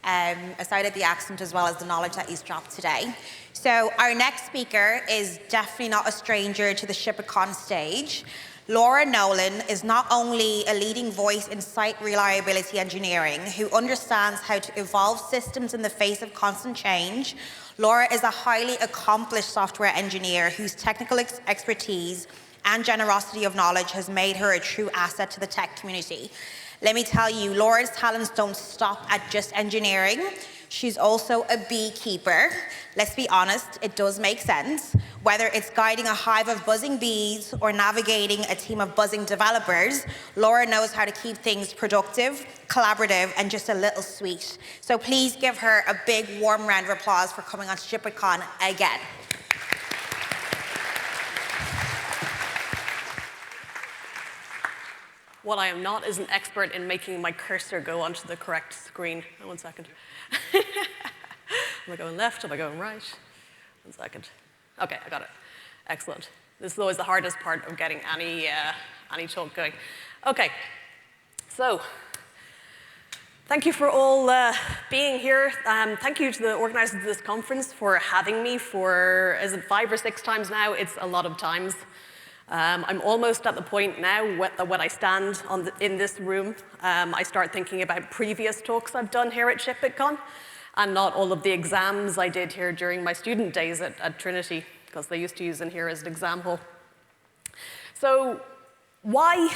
aside of the accent as well as the knowledge that he's dropped today. So our next speaker is definitely not a stranger to the ShipItCon stage. Laura Nolan is not only a leading voice in site reliability engineering who understands how to evolve systems in the face of constant change, Laura is a highly accomplished software engineer whose technical expertise and generosity of knowledge has made her a true asset to the tech community. Let me tell you, Laura's talents don't stop at just engineering. She's also a beekeeper. Let's be honest, it does make sense. Whether it's guiding a hive of buzzing bees or navigating a team of buzzing developers, Laura knows how to keep things productive, collaborative, and just a little sweet. So please give her a big warm round of applause for coming on ShipItCon again. What I am not is an expert in making my cursor go onto the correct screen. Oh, 1 second. Am I going left? Am I going right? 1 second. Okay, I got it. Excellent. This is always the hardest part of getting any talk going. Okay, so thank you for all being here. Thank you to the organizers of this conference for having me for, is it 5 or 6 times now? It's a lot of times. I'm almost at the point now that when I stand in this room, I start thinking about previous talks I've done here at ShipItCon, and not all of the exams I did here during my student days at Trinity, because they used to use in here as an exam hall. So why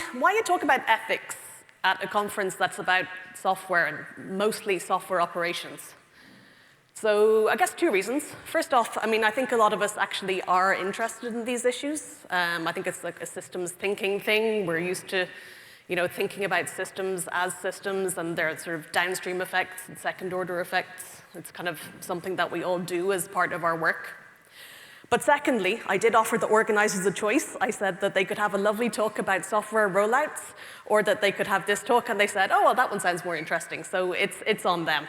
talk about ethics at a conference that's about software and mostly software operations? So I guess 2 reasons. First off, I mean, I think a lot of us actually are interested in these issues. I think it's like a systems thinking thing. We're used to, thinking about systems as systems and their sort of downstream effects and second order effects. It's kind of something that we all do as part of our work. But secondly, I did offer the organizers a choice. I said that they could have a lovely talk about software rollouts, or that they could have this talk, and they said, oh, well, that one sounds more interesting. So it's on them.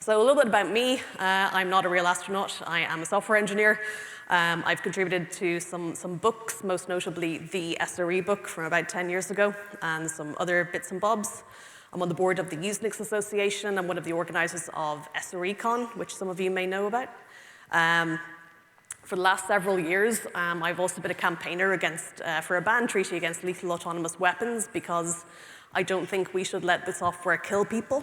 So a little bit about me. I'm not a real astronaut. I am a software engineer. I've contributed to some books, most notably the SRE book from about 10 years ago, and some other bits and bobs. I'm on the board of the Usenix Association. I'm one of the organizers of SREcon, which some of you may know about. For the last several years, I've also been a campaigner for a ban treaty against lethal autonomous weapons, because I don't think we should let the software kill people.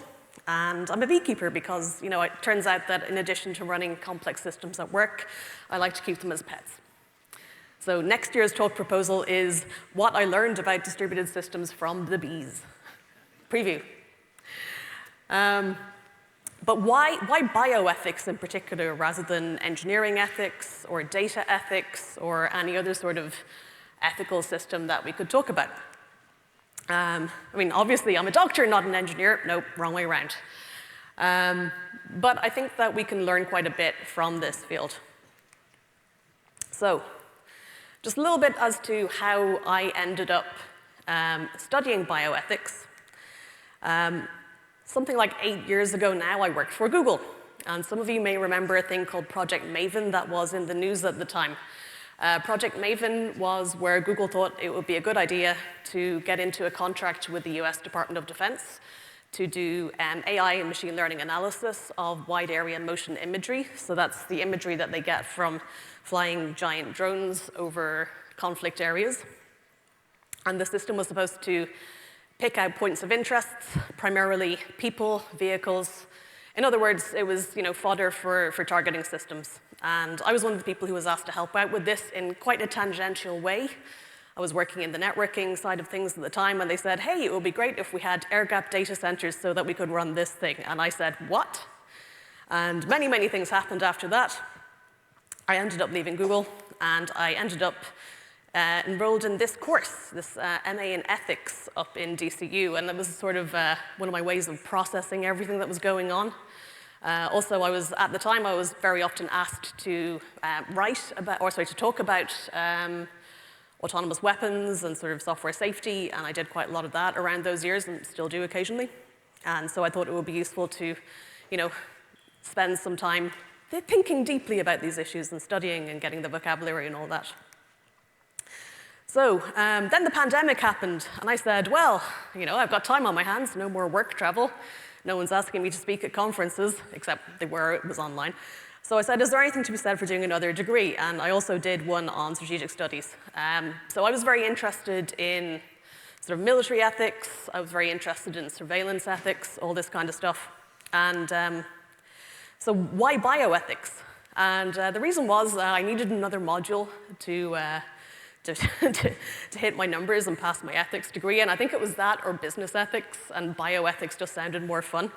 And I'm a beekeeper because, it turns out that in addition to running complex systems at work, I like to keep them as pets. So next year's talk proposal is what I learned about distributed systems from the bees. Preview. But why bioethics in particular rather than engineering ethics or data ethics or any other sort of ethical system that we could talk about? I mean, obviously, I'm a doctor, not an engineer. Nope, wrong way around. But I think that we can learn quite a bit from this field. So, just a little bit as to how I ended up studying bioethics. Something like 8 years ago now, I worked for Google. And some of you may remember a thing called Project Maven that was in the news at the time. Project Maven was where Google thought it would be a good idea to get into a contract with the US Department of Defense to do AI and machine learning analysis of wide area motion imagery. So that's the imagery that they get from flying giant drones over conflict areas. And the system was supposed to pick out points of interest, primarily people, vehicles. In other words, it was fodder for targeting systems. And I was one of the people who was asked to help out with this in quite a tangential way. I was working in the networking side of things at the time, and they said, hey, it would be great if we had air-gapped data centers so that we could run this thing. And I said, what? And many, many things happened after that. I ended up leaving Google, and I ended up enrolled in this course, this MA in ethics up in DCU, and that was sort of one of my ways of processing everything that was going on. Also, at the time, I was very often asked to talk about autonomous weapons and sort of software safety, and I did quite a lot of that around those years and still do occasionally. And so I thought it would be useful to, spend some time thinking deeply about these issues and studying and getting the vocabulary and all that. So then the pandemic happened, and I said, well, I've got time on my hands, no more work travel. No one's asking me to speak at conferences, except it was online. So I said, is there anything to be said for doing another degree? And I also did one on strategic studies. So I was very interested in sort of military ethics. I was very interested in surveillance ethics, all this kind of stuff. And so why bioethics? And the reason was I needed another module to hit my numbers and pass my ethics degree. And I think it was that or business ethics, and bioethics just sounded more fun.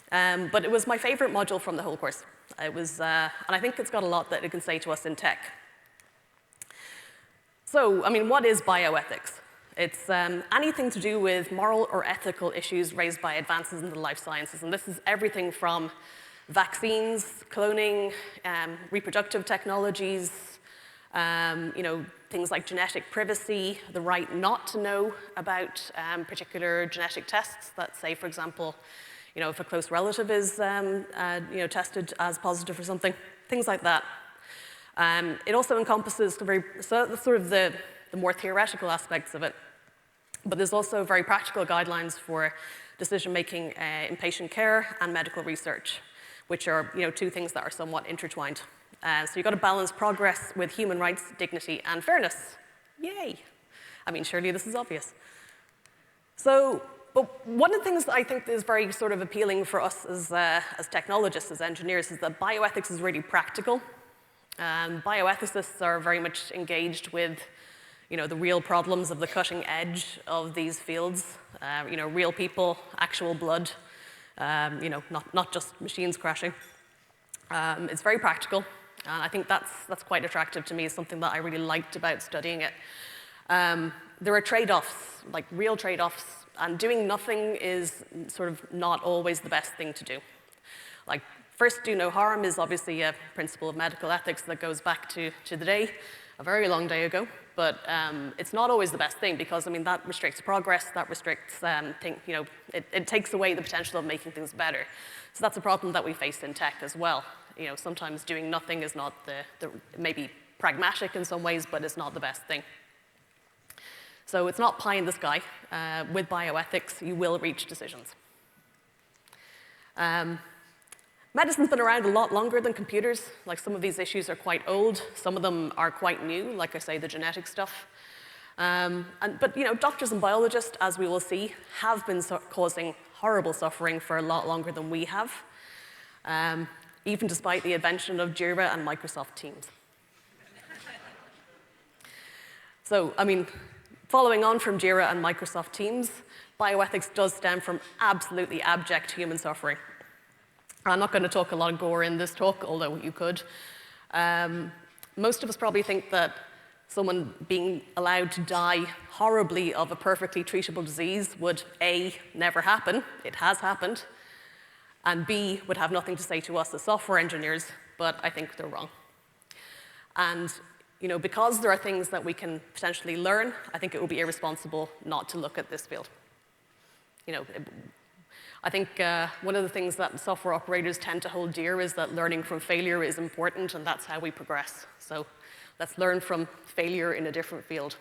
But it was my favorite module from the whole course. It was, and I think it's got a lot that it can say to us in tech. So, I mean, what is bioethics? It's anything to do with moral or ethical issues raised by advances in the life sciences. And this is everything from vaccines, cloning, reproductive technologies, things like genetic privacy, the right not to know about particular genetic tests that say, for example, if a close relative is tested as positive for something, things like that. It also encompasses the more theoretical aspects of it, but there's also very practical guidelines for decision-making in patient care and medical research, which are two things that are somewhat intertwined. So you've got to balance progress with human rights, dignity, and fairness. Yay! I mean, surely this is obvious. But one of the things that I think is very sort of appealing for us as technologists, as engineers, is that bioethics is really practical. Bioethicists are very much engaged with the real problems of the cutting edge of these fields. Real people, actual blood, not just machines crashing. It's very practical. And I think that's quite attractive to me. It's something that I really liked about studying it. There are trade-offs, like real trade-offs, and doing nothing is sort of not always the best thing to do. Like, first, do no harm is obviously a principle of medical ethics that goes back to the day, a very long day ago. But it's not always the best thing because, I mean, that restricts progress, that restricts, it takes away the potential of making things better. So that's a problem that we face in tech as well. Sometimes doing nothing is not maybe pragmatic in some ways, but it's not the best thing. So it's not pie in the sky. With bioethics, you will reach decisions. Medicine's been around a lot longer than computers. Like, some of these issues are quite old. Some of them are quite new, like I say, the genetic stuff. But doctors and biologists, as we will see, have been causing horrible suffering for a lot longer than we have, even despite the invention of Jira and Microsoft Teams. So, I mean, following on from Jira and Microsoft Teams, bioethics does stem from absolutely abject human suffering. I'm not going to talk a lot of gore in this talk, although you could. Most of us probably think that someone being allowed to die horribly of a perfectly treatable disease would, A, never happen, it has happened, and B, would have nothing to say to us as software engineers, but I think they're wrong. And because there are things that we can potentially learn, I think it would be irresponsible not to look at this field. I think one of the things that software operators tend to hold dear is that learning from failure is important, and that's how we progress. So let's learn from failure in a different field.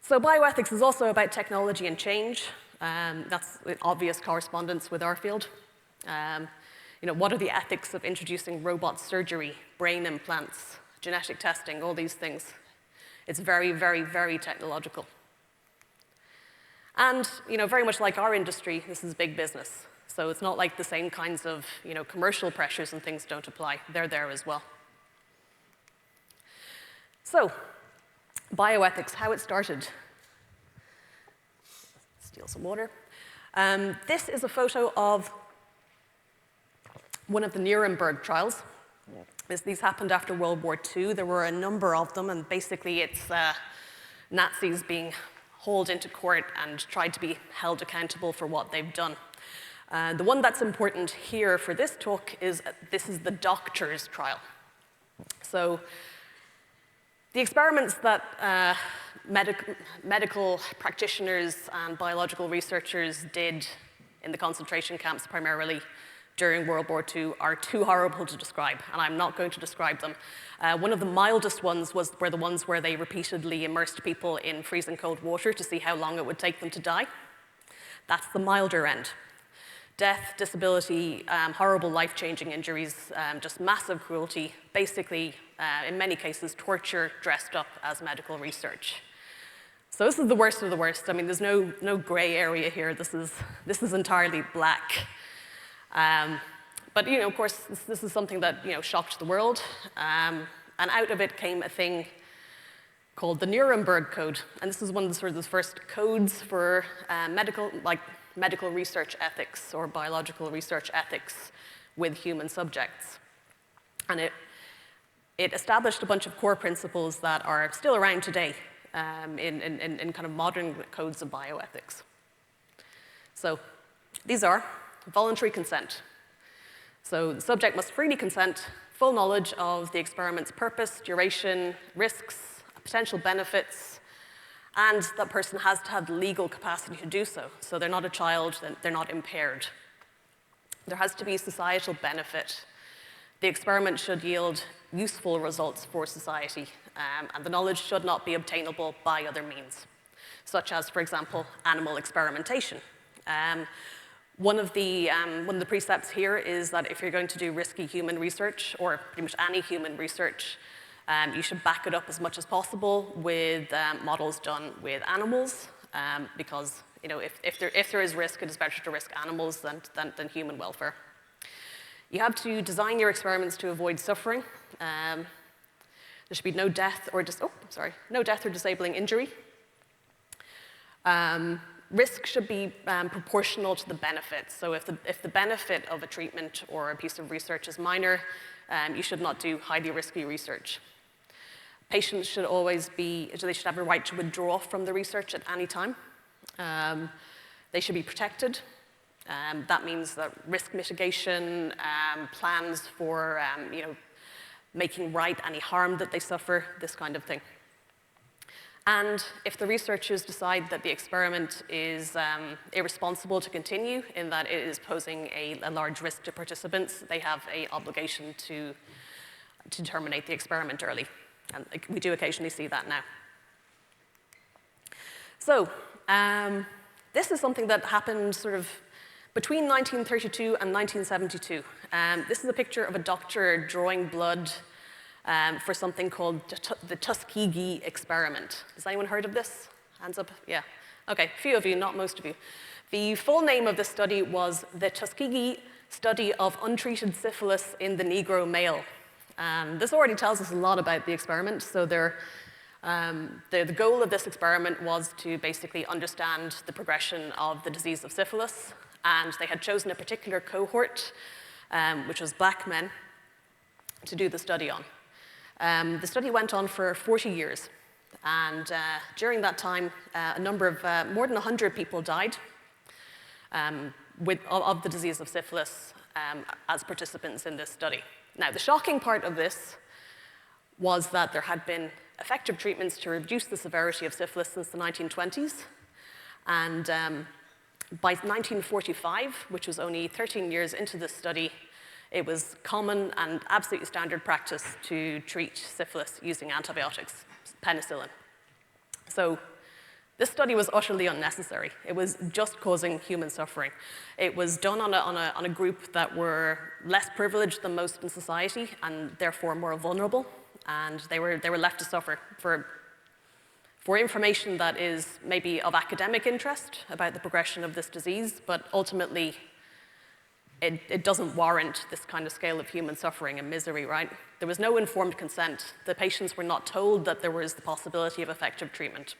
So bioethics is also about technology and change. That's an obvious correspondence with our field. What are the ethics of introducing robot surgery, brain implants, genetic testing, all these things? It's very, very, very technological. And, very much like our industry, this is big business. So it's not like the same kinds of, commercial pressures and things don't apply. They're there as well. So, bioethics, how it started. Steal some water. This is a photo of one of the Nuremberg trials. These happened after World War II. There were a number of them, and basically it's Nazis being hauled into court and tried to be held accountable for what they've done. The one that's important here for this talk is this is the doctors' trial. So the experiments that medical practitioners and biological researchers did in the concentration camps primarily during World War II are too horrible to describe, and I'm not going to describe them. One of the mildest ones were the ones where they repeatedly immersed people in freezing cold water to see how long it would take them to die. That's the milder end. Death, disability, horrible life-changing injuries, just massive cruelty, basically, in many cases, torture dressed up as medical research. So this is the worst of the worst. I mean, there's no gray area here. This is entirely black. But of course, this is something that shocked the world, and out of it came a thing called the Nuremberg Code, and this is one of the sort of the first codes for medical research ethics or biological research ethics with human subjects, and it established a bunch of core principles that are still around today in kind of modern codes of bioethics. So these are voluntary consent. So the subject must freely consent, full knowledge of the experiment's purpose, duration, risks, potential benefits, and that person has to have the legal capacity to do so. So they're not a child, they're not impaired. There has to be societal benefit. The experiment should yield useful results for society, and the knowledge should not be obtainable by other means, such as, for example, animal experimentation. One of the precepts here is that if you're going to do risky human research, or pretty much any human research, you should back it up as much as possible with models done with animals, because if there is risk, it is better to risk animals than human welfare. You have to design your experiments to avoid suffering. There should be no death or disabling injury. Risk should be proportional to the benefit. So if the benefit of a treatment or a piece of research is minor, you should not do highly risky research. Patients should they should have a right to withdraw from the research at any time. They should be protected. That means that risk mitigation, plans for making right any harm that they suffer, this kind of thing. And if the researchers decide that the experiment is irresponsible to continue, in that it is posing a large risk to participants, they have an obligation to terminate the experiment early. And we do occasionally see that now. So this is something that happened sort of between 1932 and 1972. This is a picture of a doctor drawing blood for something called the Tuskegee experiment. Has anyone heard of this? Hands up, yeah. Okay, a few of you, not most of you. The full name of this study was the Tuskegee Study of Untreated Syphilis in the Negro Male. This already tells us a lot about the experiment. So the goal of this experiment was to basically understand the progression of the disease of syphilis, and they had chosen a particular cohort, which was black men, to do the study on. The study went on for 40 years, and during that time, a number of, more than 100 people died of the disease of syphilis as participants in this study. Now, the shocking part of this was that there had been effective treatments to reduce the severity of syphilis since the 1920s, and by 1945, which was only 13 years into this study, it was common and absolutely standard practice to treat syphilis using antibiotics, penicillin. So this study was utterly unnecessary. It was just causing human suffering. It was done on a group that were less privileged than most in society and therefore more vulnerable, and they were left to suffer for information that is maybe of academic interest about the progression of this disease, but ultimately it doesn't warrant this kind of scale of human suffering and misery, right? There was no informed consent. The patients were not told that there was the possibility of effective treatment.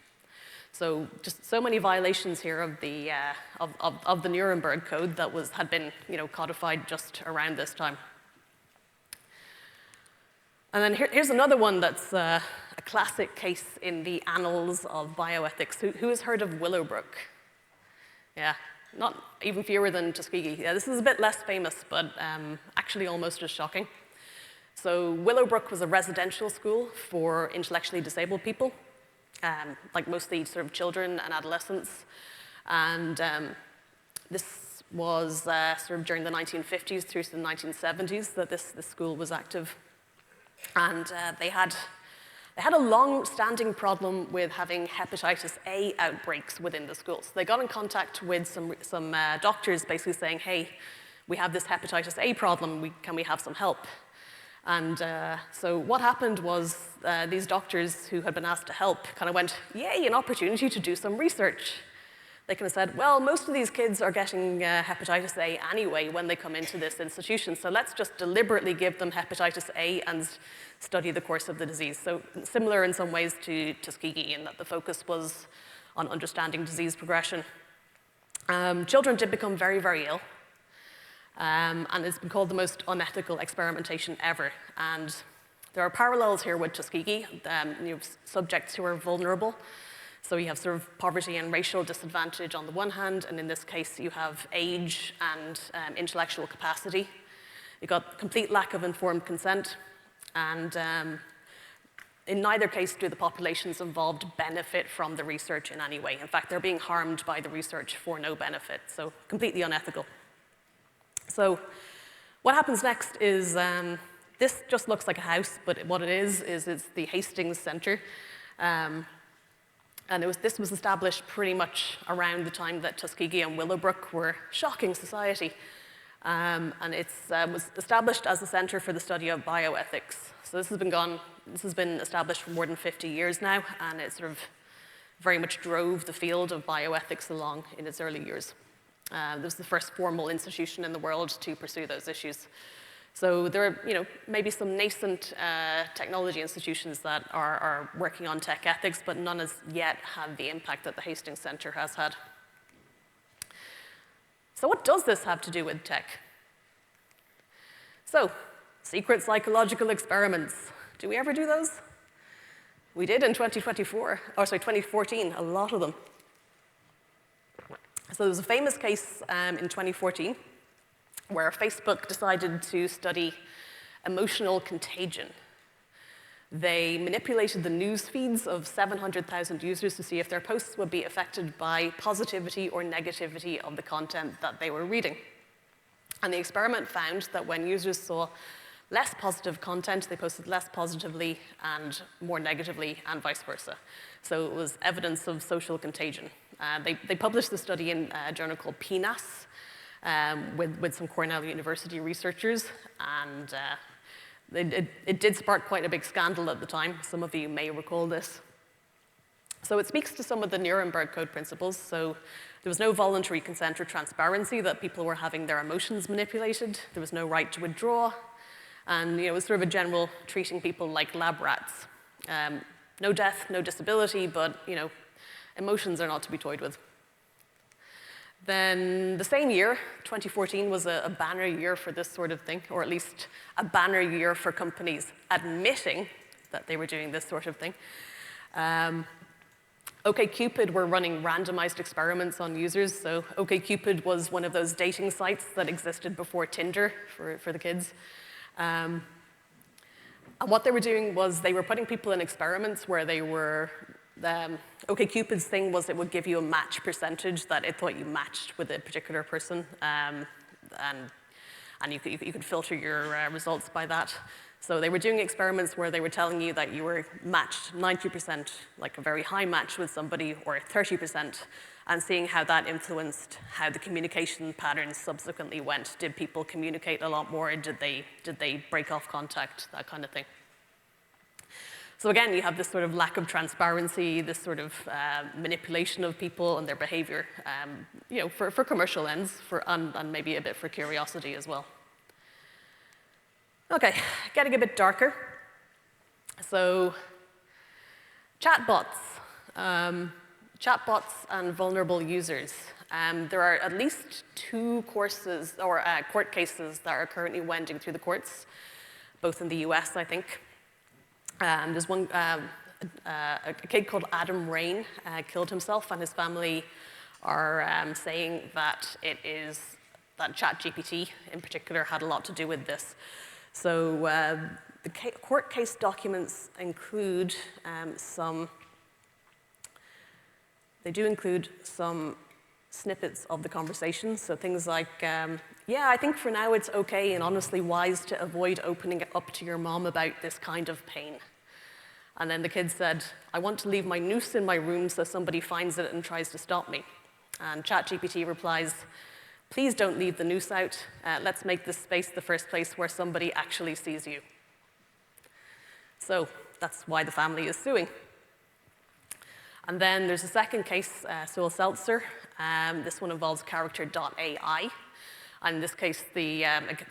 So just so many violations here of the Nuremberg Code that had been codified just around this time. And then here's another one that's a classic case in the annals of bioethics. Who has heard of Willowbrook? Yeah. Not even fewer than Tuskegee. Yeah, this is a bit less famous, but actually almost as shocking. So Willowbrook was a residential school for intellectually disabled people, like mostly sort of children and adolescents. And this was sort of during the 1950s through to the 1970s that this school was active. And they had a long-standing problem with having hepatitis A outbreaks within the schools. They got in contact with some doctors basically saying, hey, we have this hepatitis A problem, can we have some help? And so what happened was these doctors who had been asked to help kind of went, yay, an opportunity to do some research. They kind of said, well, most of these kids are getting hepatitis A anyway when they come into this institution, so let's just deliberately give them hepatitis A and study the course of the disease. So similar in some ways to Tuskegee in that the focus was on understanding disease progression. Children did become very, very ill, and it's been called the most unethical experimentation ever. And there are parallels here with Tuskegee. You have subjects who are vulnerable. So you have sort of poverty and racial disadvantage on the one hand, and in this case you have age and intellectual capacity. You've got complete lack of informed consent, and in neither case do the populations involved benefit from the research in any way. In fact, they're being harmed by the research for no benefit, so completely unethical. So what happens next is, this just looks like a house, but what it is it's the Hastings Center. And this was established pretty much around the time that Tuskegee and Willowbrook were shocking society. And it was established as a center for the study of bioethics. So this has been established for more than 50 years now, and it sort of very much drove the field of bioethics along in its early years. It was the first formal institution in the world to pursue those issues. So there are, maybe some nascent technology institutions that are working on tech ethics, but none has yet had the impact that the Hastings Center has had. So what does this have to do with tech? So, secret psychological experiments. Do we ever do those? We did in 2014, a lot of them. So there was a famous case in 2014 where Facebook decided to study emotional contagion. They manipulated the news feeds of 700,000 users to see if their posts would be affected by positivity or negativity of the content that they were reading. And the experiment found that when users saw less positive content, they posted less positively and more negatively, and vice versa. So it was evidence of social contagion. They published the study in a journal called PNAS, with some Cornell University researchers, and it did spark quite a big scandal at the time. Some of you may recall this. So it speaks to some of the Nuremberg Code principles. So there was no voluntary consent or transparency, that people were having their emotions manipulated. There was no right to withdraw. And it was sort of a general treating people like lab rats. No death, no disability, but emotions are not to be toyed with. Then the same year, 2014, was a banner year for this sort of thing, or at least a banner year for companies admitting that they were doing this sort of thing. OkCupid were running randomized experiments on users. So OkCupid was one of those dating sites that existed before Tinder for the kids. And what they were doing was they were putting people in experiments where they were OkCupid's thing was it would give you a match percentage that it thought you matched with a particular person, and you could filter your results by that. So they were doing experiments where they were telling you that you were matched 90%, like a very high match with somebody, or 30%, and seeing how that influenced how the communication patterns subsequently went. Did people communicate a lot more? Did they break off contact? That kind of thing. So again, you have this sort of lack of transparency, this sort of manipulation of people and their behavior, for commercial ends, and maybe a bit for curiosity as well. Okay, getting a bit darker. So, chatbots. Chatbots and vulnerable users. There are at least 2 courses or court cases that are currently wending through the courts, both in the US, I think. There's one, a kid called Adam Rain killed himself, and his family are saying that that ChatGPT in particular had a lot to do with this. So the court case documents include they do include some snippets of the conversation. So things like, yeah, I think for now it's okay and honestly wise to avoid opening it up to your mom about this kind of pain. And then the kid said, I want to leave my noose in my room so somebody finds it and tries to stop me. And ChatGPT replies, please don't leave the noose out. Let's make this space the first place where somebody actually sees you. So that's why the family is suing. And then there's a second case, Soul Seltzer. This one involves character.ai. And in this case, the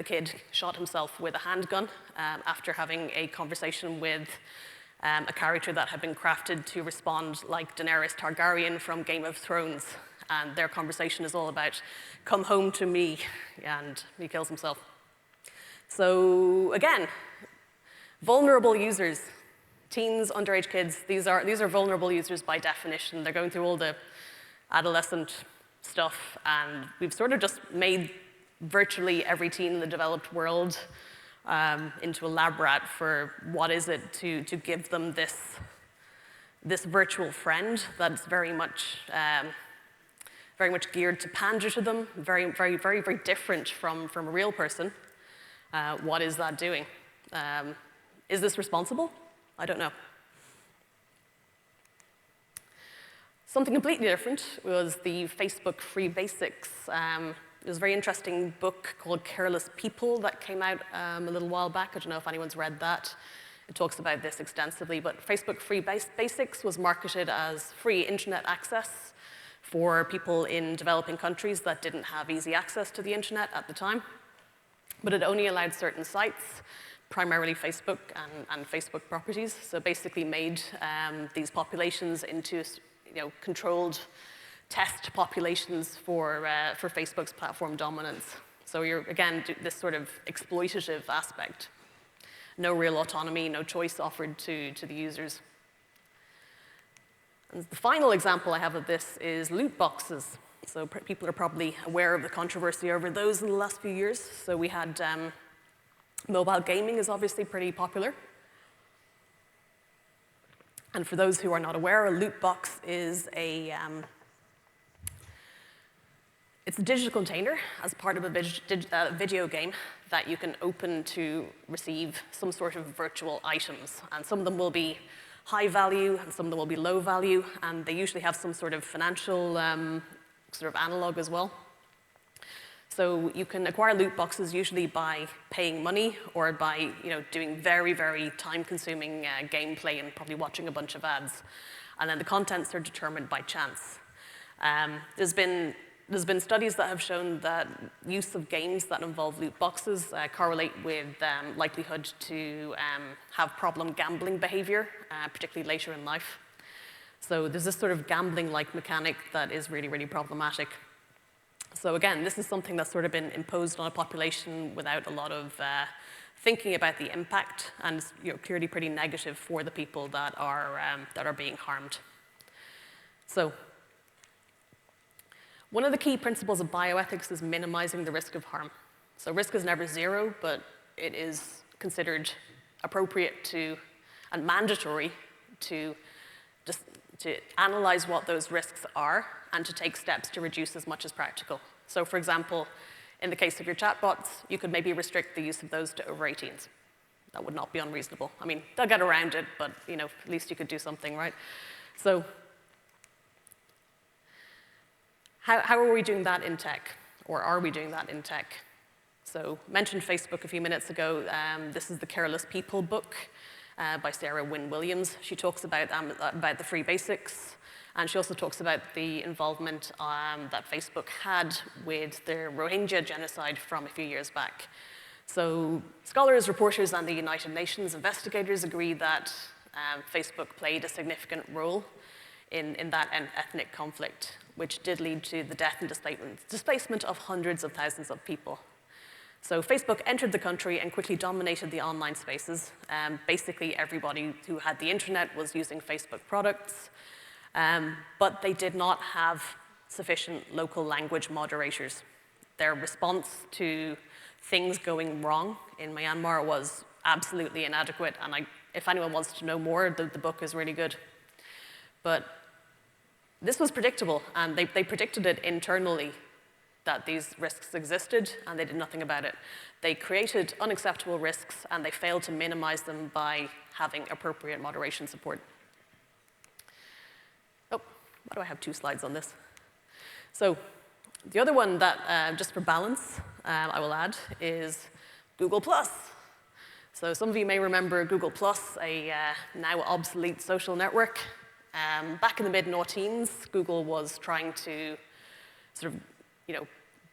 kid shot himself with a handgun after having a conversation with a character that had been crafted to respond like Daenerys Targaryen from Game of Thrones. And their conversation is all about, come home to me, and he kills himself. So again, vulnerable users, teens, underage kids, these are vulnerable users by definition. They're going through all the adolescent stuff, and we've sort of just made virtually every teen in the developed world into a lab rat for what is it to give them this virtual friend that's very much geared to pander to them, very different from a real person. What is that doing? Is this responsible? I don't know. Something completely different was the Facebook Free Basics. There's a very interesting book called Careless People that came out a little while back. I don't know if anyone's read that. It talks about this extensively, but Facebook Free Basics was marketed as free internet access for people in developing countries that didn't have easy access to the internet at the time. But it only allowed certain sites, primarily Facebook and Facebook properties, so basically made these populations into controlled test populations for Facebook's platform dominance. So you're, again, this sort of exploitative aspect. No real autonomy, no choice offered to the users. And the final example I have of this is loot boxes. So people are probably aware of the controversy over those in the last few years. So we had mobile gaming is obviously pretty popular. And for those who are not aware, a loot box is it's a digital container as part of a video game that you can open to receive some sort of virtual items. And some of them will be high value, and some of them will be low value, and they usually have some sort of financial sort of analog as well. So you can acquire loot boxes usually by paying money or by doing very, very time-consuming gameplay and probably watching a bunch of ads. And then the contents are determined by chance. There's been studies that have shown that use of games that involve loot boxes correlate with likelihood to have problem gambling behavior, particularly later in life. So there's this sort of gambling-like mechanic that is really, really problematic. So again, this is something that's sort of been imposed on a population without a lot of thinking about the impact, and it's clearly pretty negative for the people that are being harmed. So one of the key principles of bioethics is minimizing the risk of harm. So risk is never zero, but it is considered appropriate and mandatory to analyze what those risks are and to take steps to reduce as much as practical. So for example, in the case of your chatbots, you could maybe restrict the use of those to over 18s. That would not be unreasonable. I mean, they'll get around it, but at least you could do something, right? So how are we doing that in tech? Or are we doing that in tech? So mentioned Facebook a few minutes ago. This is the Careless People book by Sarah Wynne Williams. She talks about the free basics, and she also talks about the involvement that Facebook had with the Rohingya genocide from a few years back. So scholars, reporters, and the United Nations investigators agree that Facebook played a significant role in that ethnic conflict, which did lead to the death and displacement of hundreds of thousands of people. So Facebook entered the country and quickly dominated the online spaces. Basically, everybody who had the internet was using Facebook products, but they did not have sufficient local language moderators. Their response to things going wrong in Myanmar was absolutely inadequate, and if anyone wants to know more, the book is really good. But this was predictable, and they predicted it internally that these risks existed, and they did nothing about it. They created unacceptable risks, and they failed to minimize them by having appropriate moderation support. Oh, why do I have 2 slides on this? So the other one that, just for balance, I will add is Google+. So some of you may remember Google+, a now obsolete social network. Back in the mid-noughties, Google was trying to sort of,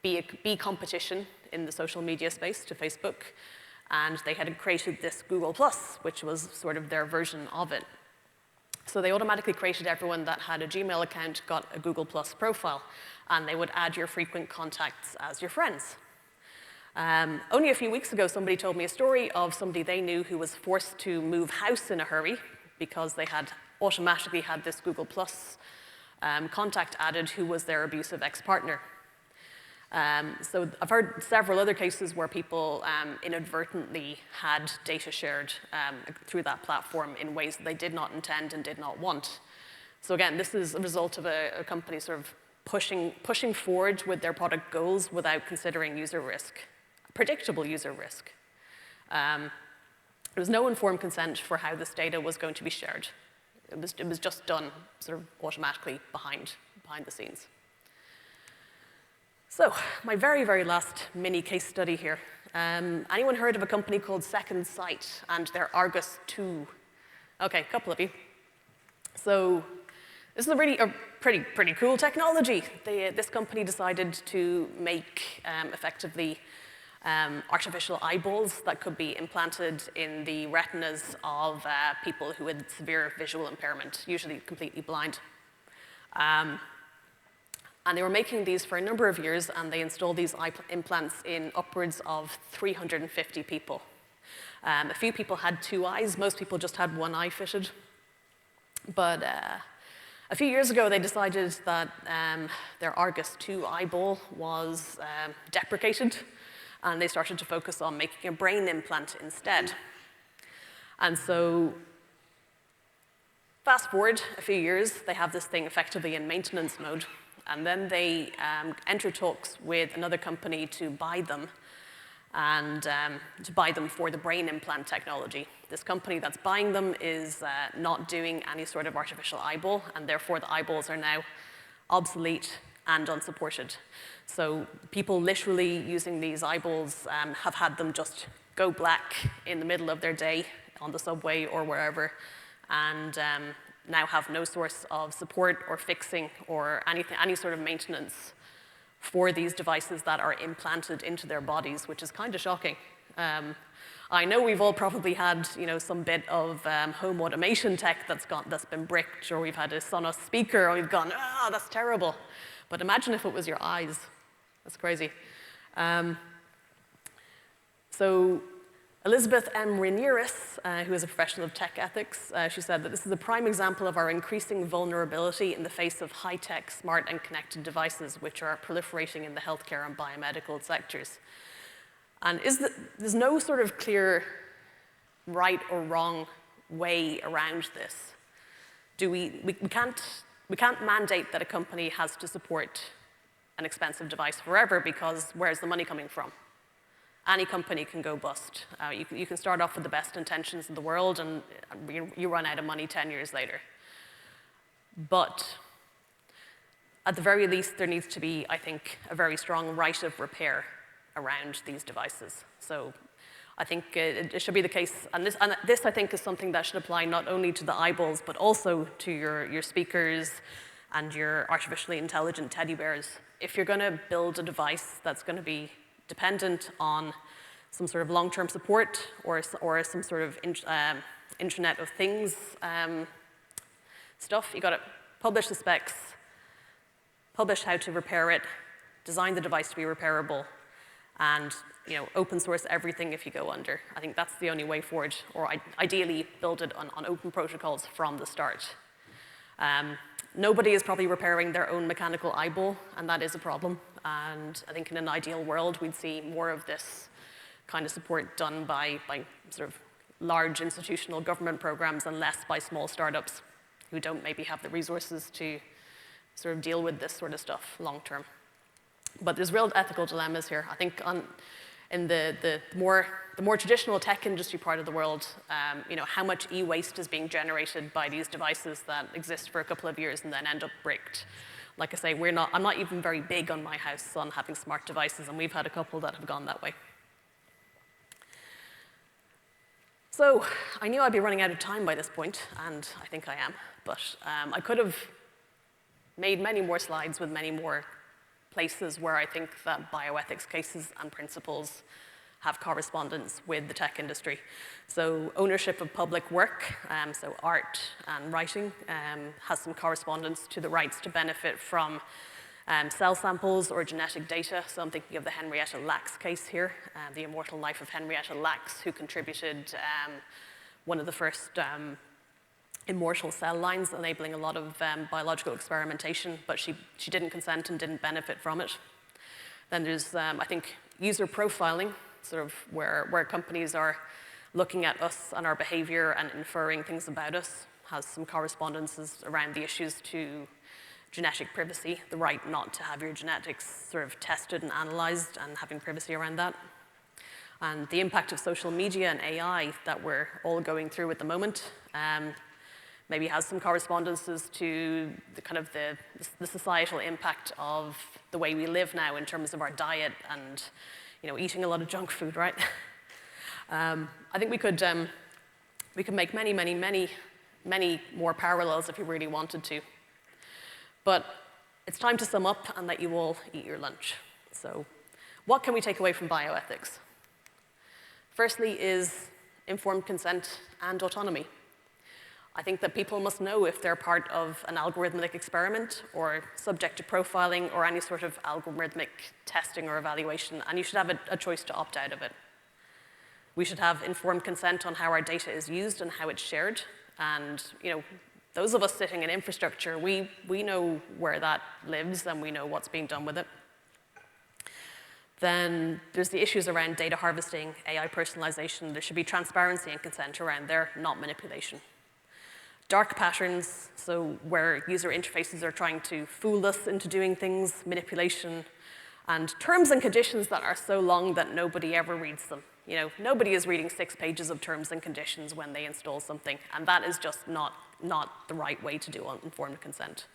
be competition in the social media space to Facebook, and they had created this Google+, which was sort of their version of it. So they automatically created everyone that had a Gmail account got a Google+ profile, and they would add your frequent contacts as your friends. Only a few weeks ago, somebody told me a story of somebody they knew who was forced to move house in a hurry because they had automatically had this Google+ contact added who was their abusive ex-partner. So I've heard several other cases where people inadvertently had data shared through that platform in ways that they did not intend and did not want. So again, this is a result of a company sort of pushing forward with their product goals without considering user risk, predictable user risk. There was no informed consent for how this data was going to be shared. It was just done sort of automatically behind the scenes. So my very, very last mini case study here. Anyone heard of a company called Second Sight and their Argus 2? Okay, a couple of you. So this is a pretty cool technology. This company decided to make effectively artificial eyeballs that could be implanted in the retinas of people who had severe visual impairment, usually completely blind. And they were making these for a number of years, and they installed these implants in upwards of 350 people. A few people had 2 eyes. Most people just had 1 eye fitted. But a few years ago, they decided that their Argus 2 eyeball was deprecated, and they started to focus on making a brain implant instead. And so fast forward a few years, they have this thing effectively in maintenance mode. And then they enter talks with another company to buy them, and to buy them for the brain implant technology. This company that's buying them is not doing any sort of artificial eyeball, and therefore the eyeballs are now obsolete and unsupported. So people literally using these eyeballs have had them just go black in the middle of their day on the subway or wherever, and now have no source of support or fixing or any sort of maintenance for these devices that are implanted into their bodies, which is kind of shocking. I know we've all probably had, some bit of home automation tech that's been bricked, or we've had a Sonos speaker, and we've gone, that's terrible. But imagine if it was your eyes. That's crazy. So Elizabeth M. Ranieris, who is a professional of tech ethics, she said that this is a prime example of our increasing vulnerability in the face of high-tech, smart, and connected devices, which are proliferating in the healthcare and biomedical sectors. And there's no sort of clear right or wrong way around this. We can't mandate that a company has to support an expensive device forever, because where's the money coming from? Any company can go bust. You can start off with the best intentions in the world, and you run out of money 10 years later. But at the very least, there needs to be, I think, a very strong right of repair around these devices. So I think it should be the case, and this I think is something that should apply not only to the eyeballs, but also to your speakers and your artificially intelligent teddy bears. If you're going to build a device that's going to be dependent on some sort of long-term support or some sort of Internet of Things stuff, you've got to publish the specs, publish how to repair it, design the device to be repairable, and open source everything if you go under. I think that's the only way forward, or ideally build it on open protocols from the start. Nobody is probably repairing their own mechanical eyeball, and that is a problem. And I think in an ideal world, we'd see more of this kind of support done by sort of large institutional government programs and less by small startups who don't maybe have the resources to sort of deal with this sort of stuff long term. But there's real ethical dilemmas here. I think in the more traditional tech industry part of the world, how much e-waste is being generated by these devices that exist for a couple of years and then end up bricked. Like I say, I'm not even very big on my house on having smart devices, and we've had a couple that have gone that way. So I knew I'd be running out of time by this point, and I think I am. But I could have made many more slides with many more places where I think that bioethics cases and principles have correspondence with the tech industry. So ownership of public work, so art and writing, has some correspondence to the rights to benefit from cell samples or genetic data. So I'm thinking of the Henrietta Lacks case here, the immortal life of Henrietta Lacks, who contributed one of the first immortal cell lines, enabling a lot of biological experimentation, but she didn't consent and didn't benefit from it. Then there's, I think, user profiling, sort of where companies are looking at us and our behavior and inferring things about us, has some correspondences around the issues to genetic privacy, the right not to have your genetics sort of tested and analyzed and having privacy around that. And the impact of social media and AI that we're all going through at the moment maybe has some correspondences to the kind of the societal impact of the way we live now in terms of our diet and eating a lot of junk food, right? I think we could make many more parallels if we really wanted to. But it's time to sum up and let you all eat your lunch. So what can we take away from bioethics? Firstly is informed consent and autonomy. I think that people must know if they're part of an algorithmic experiment or subject to profiling or any sort of algorithmic testing or evaluation, and you should have a choice to opt out of it. We should have informed consent on how our data is used and how it's shared. And those of us sitting in infrastructure, we know where that lives and we know what's being done with it. Then there's the issues around data harvesting, AI personalization. There should be transparency and consent around there, not manipulation. Dark patterns, so where user interfaces are trying to fool us into doing things, manipulation, and terms and conditions that are so long that nobody ever reads them. Nobody is reading 6 pages of terms and conditions when they install something, and that is just not the right way to do informed consent.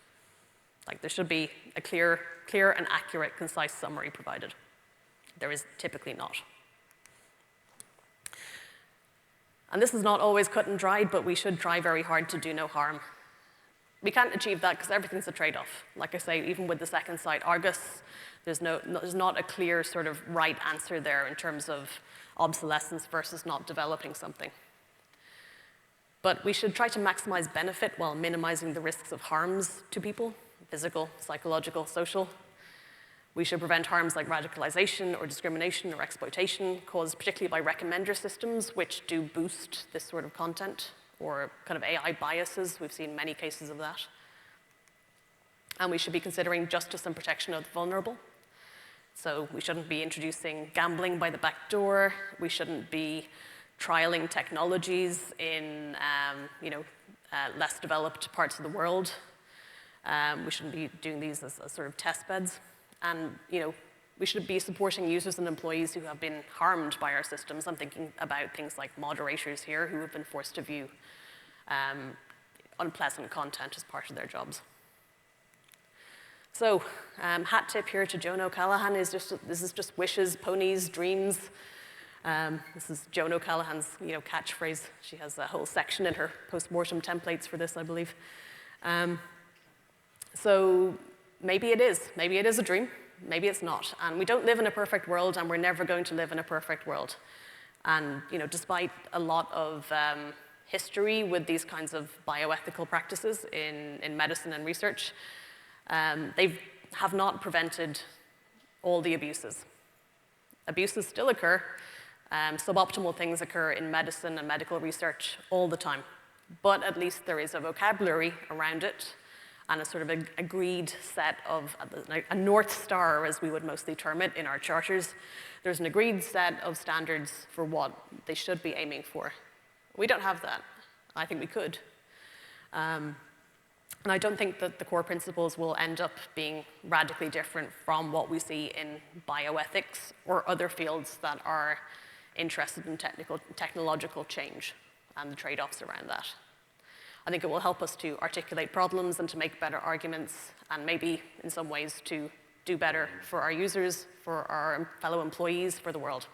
Like, there should be a clear and accurate, concise summary provided. There is typically not. And this is not always cut and dried, but we should try very hard to do no harm. We can't achieve that because everything's a trade-off. Like I say, even with the second site, Argus, there's not a clear sort of right answer there in terms of obsolescence versus not developing something. But we should try to maximize benefit while minimizing the risks of harms to people, physical, psychological, social. We should prevent harms like radicalization or discrimination or exploitation caused particularly by recommender systems, which do boost this sort of content, or kind of AI biases. We've seen many cases of that. And we should be considering justice and protection of the vulnerable. So we shouldn't be introducing gambling by the back door. We shouldn't be trialing technologies in less developed parts of the world. We shouldn't be doing these as sort of test beds. And we should be supporting users and employees who have been harmed by our systems. I'm thinking about things like moderators here who have been forced to view unpleasant content as part of their jobs. So, hat tip here to Joan O'Callaghan this is just wishes, ponies, dreams. This is Joan O'Callaghan's catchphrase. She has a whole section in her post-mortem templates for this, I believe. So maybe it is a dream, maybe it's not. And we don't live in a perfect world, and we're never going to live in a perfect world. And despite a lot of history with these kinds of bioethical practices in medicine and research, they have not prevented all the abuses. Abuses still occur. Suboptimal things occur in medicine and medical research all the time. But at least there is a vocabulary around it and a sort of agreed set of, a North Star, as we would mostly term it in our charters. There's an agreed set of standards for what they should be aiming for. We don't have that. I think we could. And I don't think that the core principles will end up being radically different from what we see in bioethics or other fields that are interested in technological change and the trade-offs around that. I think it will help us to articulate problems and to make better arguments, and maybe in some ways to do better for our users, for our fellow employees, for the world.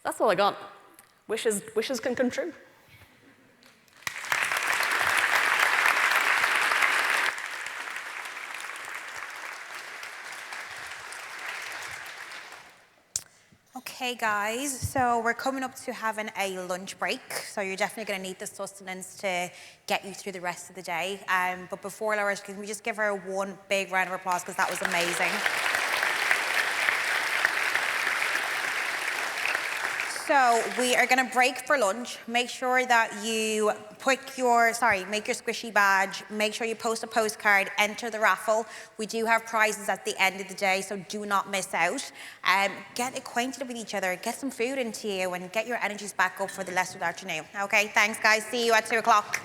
That's all I got. Wishes can come true. Okay, guys, so we're coming up to having a lunch break, so you're definitely going to need the sustenance to get you through the rest of the day. But before Laura, can we just give her one big round of applause, because that was amazing. So we are going to break for lunch. Make sure that you make your squishy badge. Make sure you post a postcard, enter the raffle. We do have prizes at the end of the day, so do not miss out. Get acquainted with each other, get some food into you, and get your energies back up for the rest of the afternoon. Okay, thanks guys. See you at 2 o'clock.